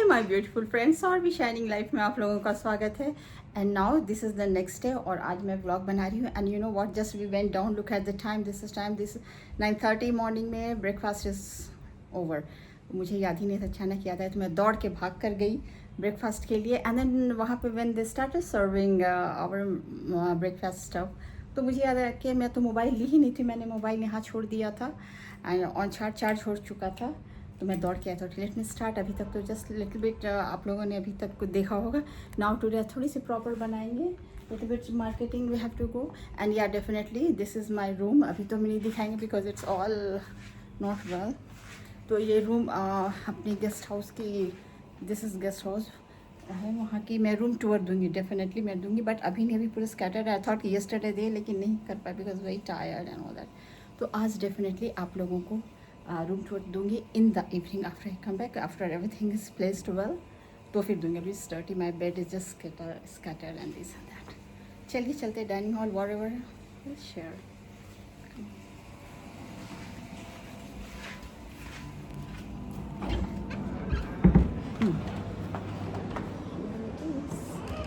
My beautiful friends और भी shining life में आप लोगों का स्वागत है। And now this is the next day और आज मैं व्लॉग बना रही हूँ। And you know what, just we went down, look at the time, this 9:30 morning में ब्रेकफास्ट इज़ ओवर। मुझे याद ही नहीं था, अचानक याद आया तो मैं दौड़ के भाग कर गई ब्रेकफास्ट के लिए। एंड देन वहाँ पे when they started serving our breakfast stuff, तो मुझे याद आया कि मैं तो मोबाइल ली ही नहीं थी, मैंने मोबाइल यहाँ छोड़ दिया था एंड ऑन चार्ज हो चुका था। तो मैं दौड़ के आया था। Let me start. अभी तक तो जस्ट लिटिल बिट आप लोगों ने अभी तक कुछ देखा होगा। नाउ टुडे थोड़ी सी प्रॉपर बनाएंगे, little bit marketing we have to go. And या definitely this is my room. अभी तो हम नहीं दिखाएंगे because it's all not well. तो ये रूम अपनी गेस्ट हाउस की, दिस इज़ गेस्ट हाउस है वहाँ की। मैं रूम टूर दूंगी, डेफिनेटली मैं दूंगी, बट अभी नहीं, अभी पूरे स्कैटर्ड है। आई थॉट कि येस्टरडे दे, लेकिन नहीं कर पाए because very tired and all that. तो आज डेफिनेटली आप लोगों को रूम टूर दूंगी in the evening after I come back, after everything is placed well, तो फिर दूंगी। अभी स्टर्टी my bed is just scattered and this and that. चलिए चलते dining hall wherever share.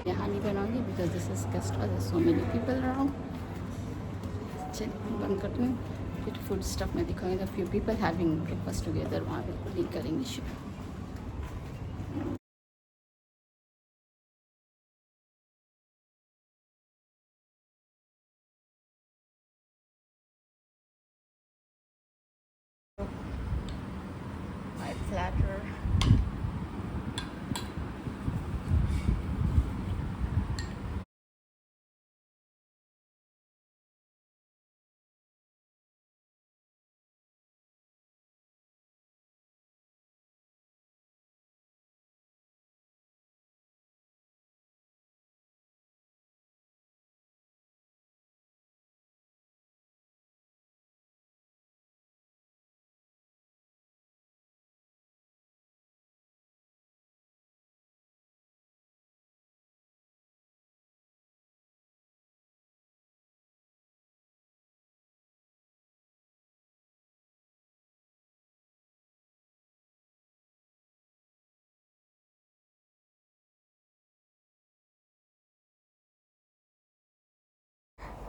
यहाँ नहीं बनाऊंगी because this is guest hall, so many people around. चलिए बंद करती हूँ, फिर फूड स्टफ में दिखाऊंगा। Few people having breakfast together, वहाँ बिल्कुल नहीं करेंगे शुरू। My platter.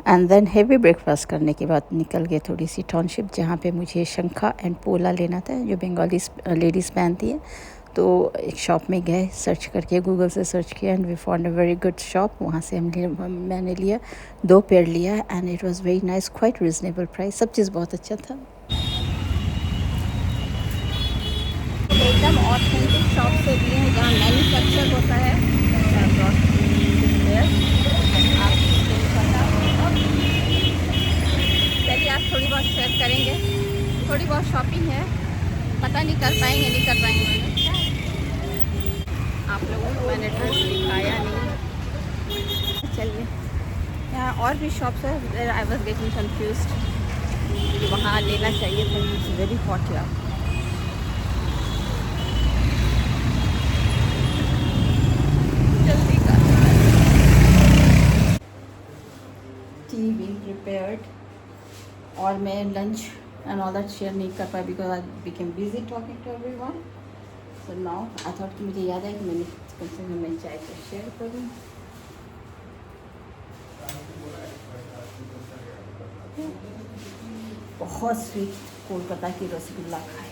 And then heavy breakfast करने के बाद निकल गए थोड़ी सी टाउनशिप, जहाँ पे मुझे शंखा एंड पोला लेना था जो बंगाली लेडीज़ पहनती है। तो एक शॉप में गए, सर्च करके गूगल से सर्च किया and we found a very good shop. वहाँ से मैंने लिया 2 पेयर लिया and it was very nice, quite reasonable price, सब चीज़ बहुत अच्छा था। एकदम ऑथेंटिक शॉप से लिए हैं जहाँ मैन्युफैक्चर होता है। चलिए आज थोड़ी बहुत शेयर करेंगे, थोड़ी बहुत शॉपिंग है, पता नहीं कर पाएंगे नहीं कर पाएंगे। आप लोगों को मैंने ड्रेस दिखाया नहीं। चलिए यहाँ और भी शॉप्स है। आई वॉज गेटिंग कन्फ्यूज्ड, वहाँ लेना चाहिए था। इट्स वेरी हॉट यार। टी बीइंग प्रिपेयर्ड और मैं lunch and all that share नहीं कर पाई because I became busy talking to everyone. So now I thought कि मुझे याद है कि मैंने कम से कम मैं चाय को शेयर करूँ। बहुत स्वीट कोलकाता की रसगुल्ला खाए।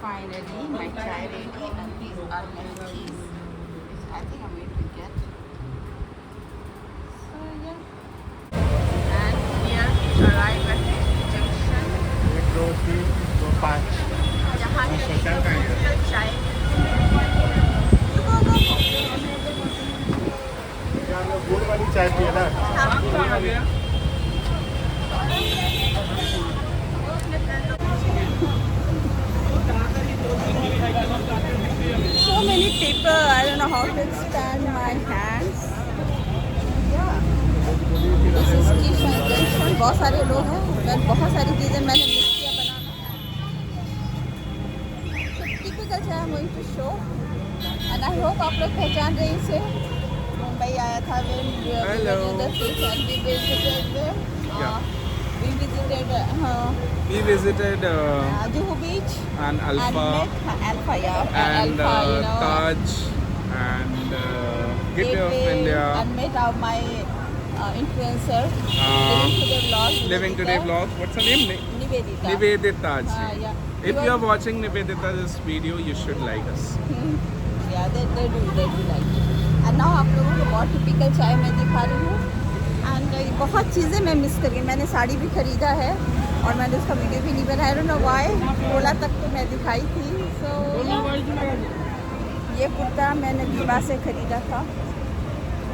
फाइनली माय चाय ready and these are my teas. I think I'm going to get. So yeah. And we are arrived at junction. 1 2 3 4 5 जहाँ से चाय। गुड़ वाली चाय पिए ना। So many people, I don't know how to extend my hands. This is tea junction. बहुत सारे लोग हैं, मैं बहुत सारी चीज़ें मैंने मिस किया बनाना। So typical चाय I'm going to show and I hope आप लोग पहचान रहे हैं इसे। मुंबई आया था when we visited We visited Juhu Beach and Alpha Alpha, yeah. and Alpha, you know. Taj and Gateway of Gateway, India. and met my influencer, Living Today vlog. What's her name? Nivedita. Nivedita ji. Yeah. If you are watching Nivedita this video, you should like us. Yeah, they do like it. And now आप लोगों को बहुत typical चाय मैं दिखा रही हूँ. And बहुत चीज़ें मैं मिस कर गई. मैंने साड़ी भी खरीदा है और मैंने उसका वीडियो भी नहीं बनाया. I don't know why. बोला तक तो मैं दिखाई थी. So ये कुर्ता मैंने बीमा से खरीदा था.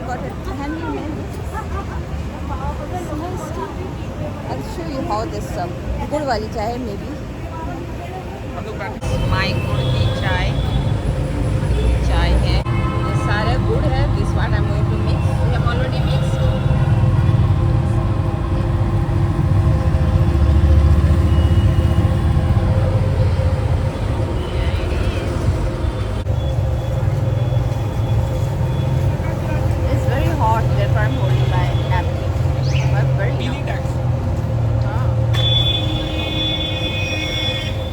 Got it पहन ली मैं. I'll show you how this गुड़ वाली चाय है मे बी. माई गुड़ की चाय है. ये सारे गुड़ है. This one I am going to mix. We have already mixed. It's very hot, therefore I'm holding my napkin. But very hot.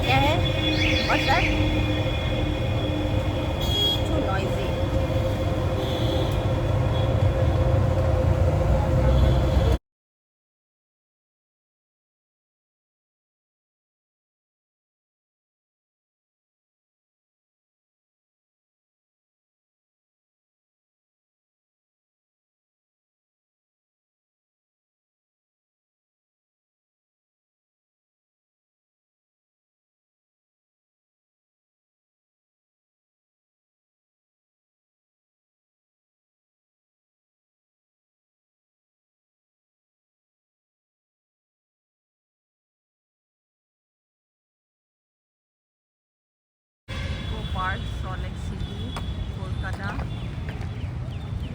क्या है? What's that? Too noisy. Park, Salt Lake City, Kolkata.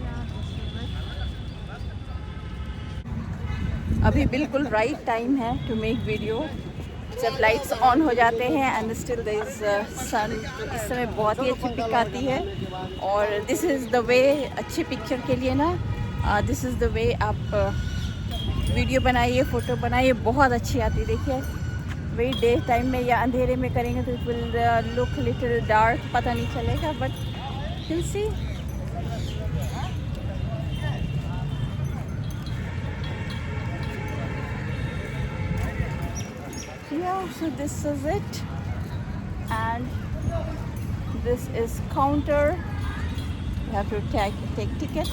Yeah, this is it. अभी बिल्कुल right time है to make video. जब lights on हो जाते हैं and still there is सन. तो इस समय बहुत ही अच्छी पिक आती है. और दिस इज़ द वे. अच्छी पिक्चर के लिए ना दिस इज़ द वे. आप वीडियो बनाइए, फ़ोटो बनाइए, बहुत अच्छी आती है. देखिए वही डे टाइम में या अंधेरे में करेंगे तो it will look little dark. पता नहीं चलेगा but will see. Yeah, so this is it and this is counter. You have to take ticket.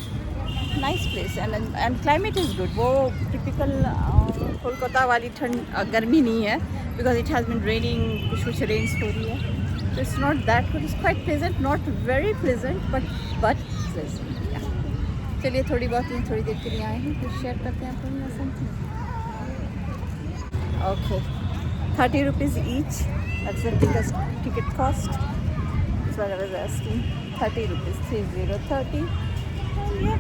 Nice place and climate is good. वो typical कोलकाता वाली ठंड गर्मी नहीं है because it has been raining. कुछ rains हो रही है. So it's not that good. It's quite pleasant. Not very pleasant but pleasant. Yeah. चलिए थोड़ी देर के लिए आए हैं कुछ शेयर करते हैं अपन में something. Okay. 30 rupees each. That's the ticket cost. That's what I was asking. 30 rupees. 30. And yeah.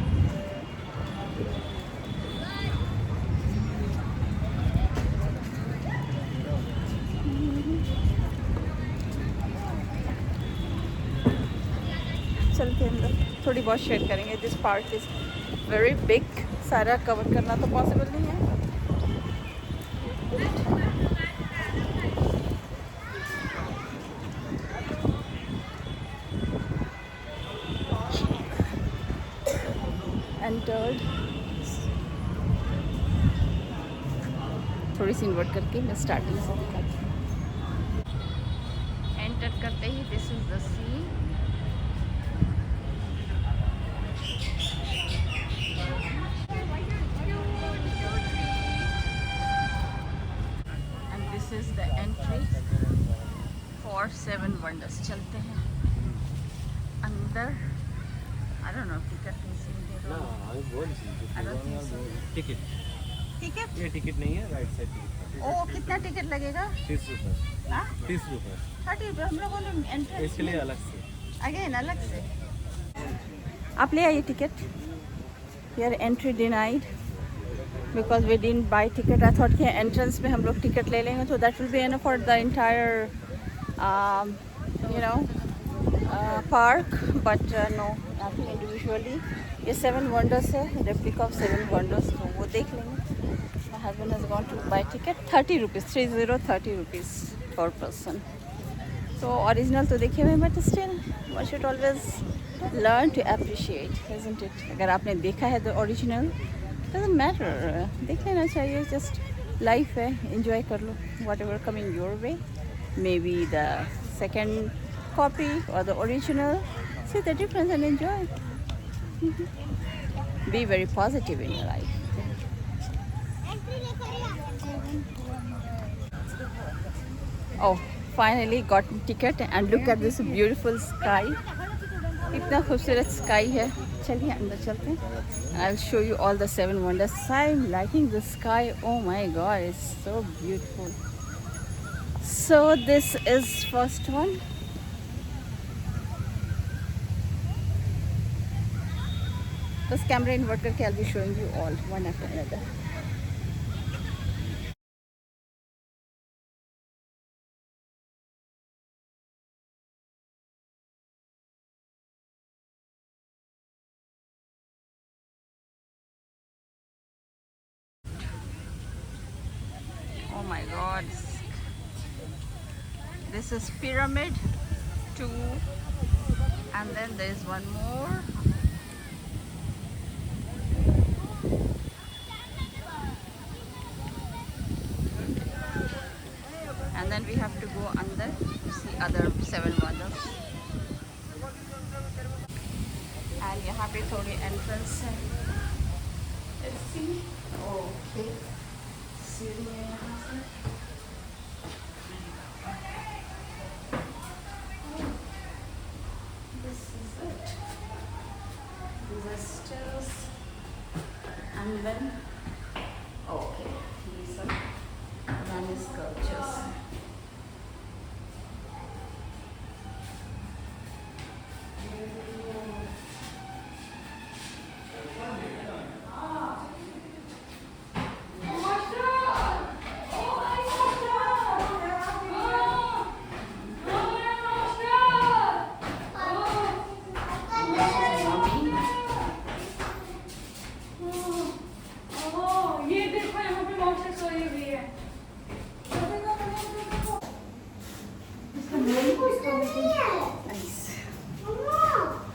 चलते हैं अंदर. थोड़ी बहुत शेयर करेंगे. This park is very big. सारा कवर करना तो पॉसिबल नहीं है. एंटर्ड. थोड़ी सी इन्वर्ट करके मैं स्टार्टिंग से दिखाती हूँ. एंटर करते ही this is the sea. And this is the entry for 7 wonders. चलते हैं अंदर. I don't know ticket is in there. I don't think so. Ticket Ticket? ये टिकट नहीं है. Right side ticket. ओ कितना टिकट लगेगा? 30 रुपये. हाँ? 30 रुपये. 30 रुपये. हम लोगों ने एंट्रेंस इसके लिए अलग से. अगेन अलग से. आप ले आइए टिकट. यार entry denied because we didn't buy ticket. I thought कि एंट्रेंस में हम लोग टिकट ले लेंगे तो that will be enough for the entire you know park, but no, nothing individually. ये 7 wonders है, replica of 7 wonders, तो वो देख लेंगे. My husband has gone to buy ticket. 30 rupees, 30 rupees per person. तो ओरिजिनल तो देखे हुए but still one should always learn to appreciate, isn't it? अगर आपने देखा है द ओरिजिनल, डजंट मैटर, देख लेना चाहिए। जस्ट लाइफ है, एंजॉय कर लो whatever coming your way, maybe the second copy or the original. See the difference and enjoy. Be very positive in your life. Oh, finally got ticket and look at this beautiful sky. इतना खूबसूरत sky है। चलिए अंदर चलते हैं। I'll show you all the 7 wonders. I'm liking the sky. Oh my God, it's so beautiful. So this is first one. This camera invert करके I'll be showing you all one after another. Oh my God! This is pyramid 2, and then there is one more. And then we have to go under to see other 7 wonders. And यहाँ पे थोड़ी entrance है। Let's see. Okay. सीढ़ी है यहाँ से। This is it. These are stairs. And then, okay, these are granite sculptures.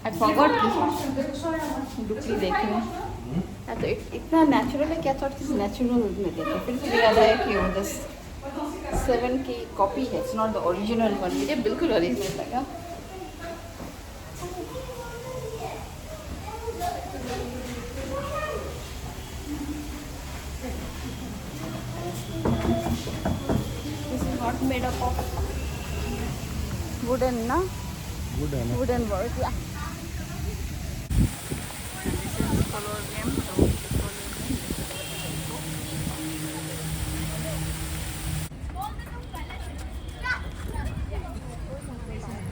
I forgot dupli देखे हैं तो इतना नेचुरल है, क्या थॉट किसी नेचुरल में देखे, फिर मुझे याद आया कि वो दस 7 की कॉपी है, it's not the original one. मुझे बिल्कुल ओरिजिनल लगा। This is not made up of wooden ना, wooden work, yeah.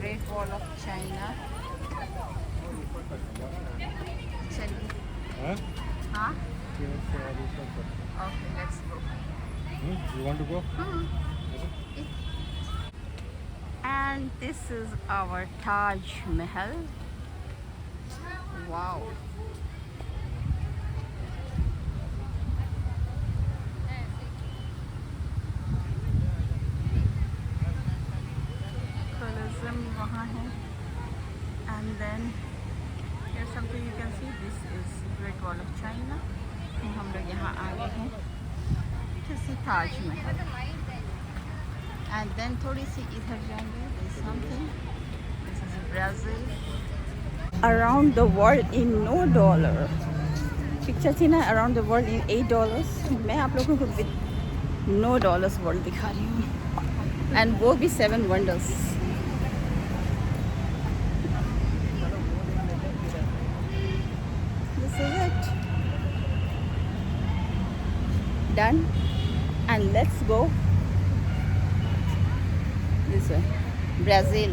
Great Wall of China. Huh? Okay, let's go. You want to go? And this is our Taj Mahal. Wow. Colosseum वहाँ है. And then here's something you can see. This is Great Wall of China. हम लोग यहाँ आ गए हैं to see Taj Mahal. And then थोड़ी सी इधर जाएंगे. There's something. This is Brazil. Around the world in no dollar. Picture थी ना Around the world in $8. मैं आप लोगों को with no dollars world दिखा रही हूँ. And वो भी 7 wonders. This is it. Done. And let's go this way. Brazil.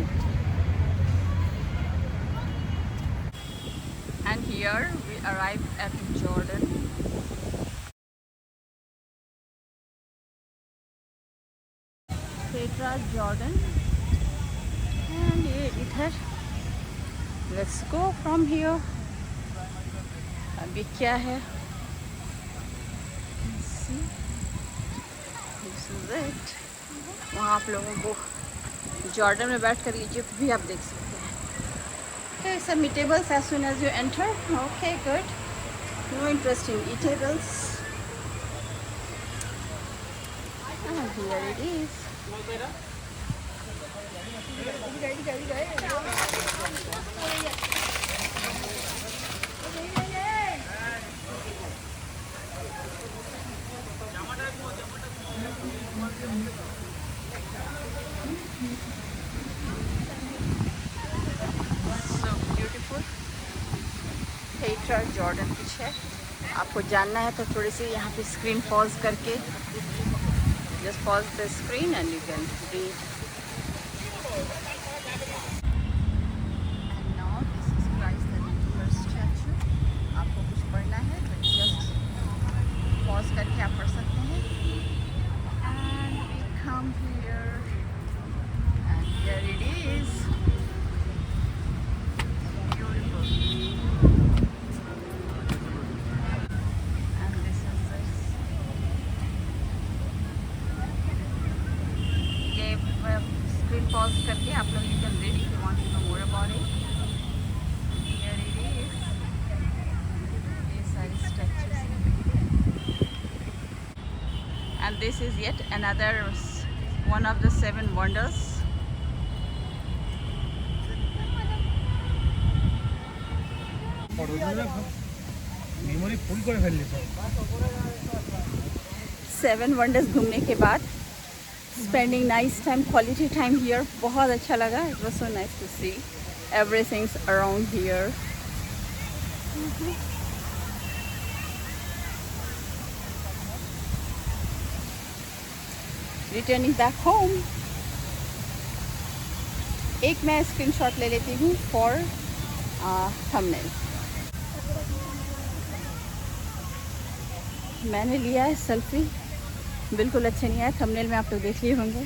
And here we arrived at Jordan. Petra, Jordan. And ये इधर. Let's go from here. अभी क्या है? Let's see. This is it. वहाँ आप लोगों को जॉर्डन में बैठकर इजिप्ट भी आप देख सकते हैं. Okay, some eatables as soon as you enter. Okay, good. No interesting eatables. And here it is. So beautiful. Petra Jordan कुछ है. आपको जानना है तो थोड़ी सी यहाँ पे स्क्रीन पॉज करके just pause the screen and you can read. And now this is Christ the Redeemer statue. आपको कुछ पढ़ना है तो just pause करके आप पढ़ सकते हैं. And we come here and here it is. Beautiful. And this is this. Screen pause करके आप लोग you can read if you want to know more about it. Here it is. ये सारी statues हैं. And this is yet another one of the 7 wonders. Memory full করে ফেললি তো 7 wonders घूमने के बाद spending nice time, quality time here. बहुत अच्छा लगा. It was so nice to see everything's around here. Returning back home. एक मैं स्क्रीनशॉट ले लेती हूँ for thumbnail. मैंने लिया है सेल्फी. बिल्कुल अच्छे नहीं आए. थंबनेल में आप लोग देख लिए होंगे.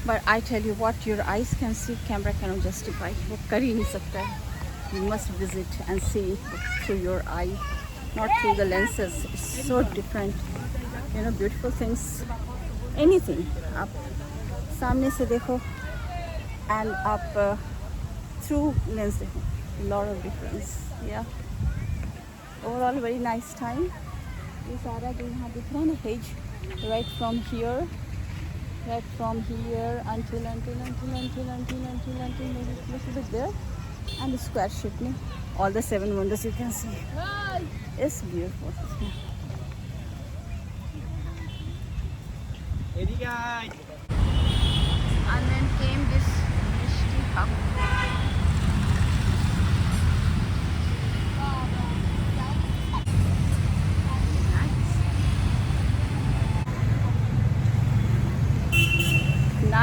But I tell you what your eyes can see camera can not justify. वो कर ही नहीं सकता है. You must visit and see through your eye, not through the lenses. It's so different. You know beautiful things. Anything आप सामने से देखो एंड आप थ्रू लेंस देखो. Lot of difference. या ओवरऑल वेरी नाइस टाइम. ये सारा जो यहाँ दिख रहा है ना hedge, right from here until maybe little bit there, and the square shape में all the 7 wonders you can see. It's beautiful. And then came this Mishti cup.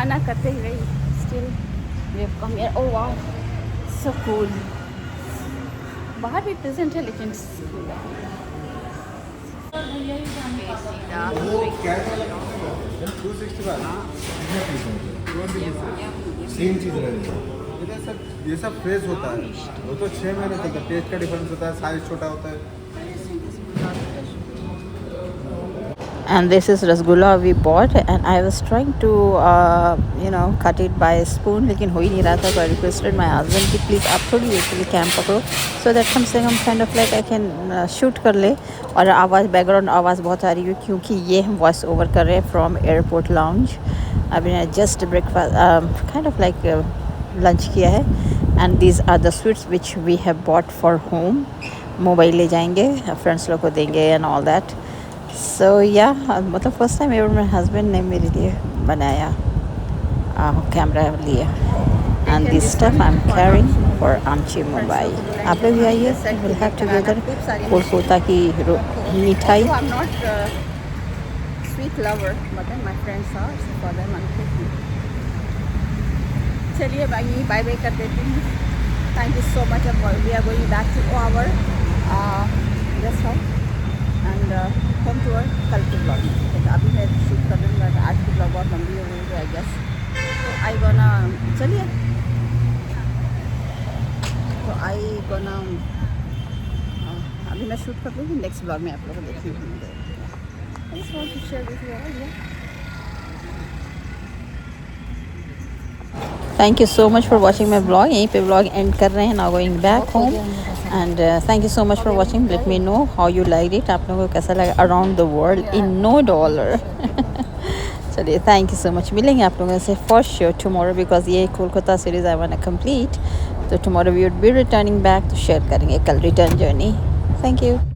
ना करते ही रही. Still we have come here. Oh wow, so cool. बाहर भी present है लेकिन same चीज रहेगी. ये सब फ्रेश होता है. वो तो 6 महीने तक टेस्ट का डिफरेंस होता है. साइज छोटा होता है. And this is rasgulla we bought, and I was trying to cut it by a spoon, लेकिन हो ही नहीं रहा था. So I requested my husband कि please आप थोड़ी देर के लिए कैम पकड़ो so that कम से कम kind of like I can shoot कर ले. और आवाज़ बैकग्राउंड आवाज़ बहुत आ रही है क्योंकि ये हम वॉइस ओवर कर रहे हैं from airport lounge. अभी just breakfast kind of like lunch किया है. And these are the sweets which we have bought for home. Mobile ले जाएंगे, फ्रेंड्स लोग को देंगे and all that. So yeah, मतलब फर्स्ट टाइम एवर मेरे हस्बैंड ने मेरे लिए बनाया कैमरा लिया. And this stuff I am carrying for आमची मुंबई. आप लोग भी आइए. विल हैव टुगेदर कोलकाता की मिठाई. I am not sweet lover but my friends are, so for them I am cooking. चलिए बाय बाय कर देती हूँ. Thank you so much. We are going back to our guest house and home tour कल के blog में. अभी मैं shoot कर रही हूँ. आज की ब्लॉग बहुत लंबी हो गई है आई गेस. तो आई गोना चलिए अभी मैं शूट कर रही हूँ. नेक्स्ट ब्लॉग में आप लोगों को देखने को मिलेगा. Thank you so much for watching my blog. यहीं पे ब्लॉग एंड कर रहे हैं. Now going back home. And thank you so much for watching. Let me know how you like it. आप लोगों को कैसा लगा around the world in no dollar. चलिए थैंक यू सो मच. मिलेंगे आप लोगों से फॉर श्योर टुमारो, बिकॉज ये Kolkata series I want to complete. तो tomorrow we would be returning back, तो शेयर करेंगे कल रिटर्न जर्नी. Thank you.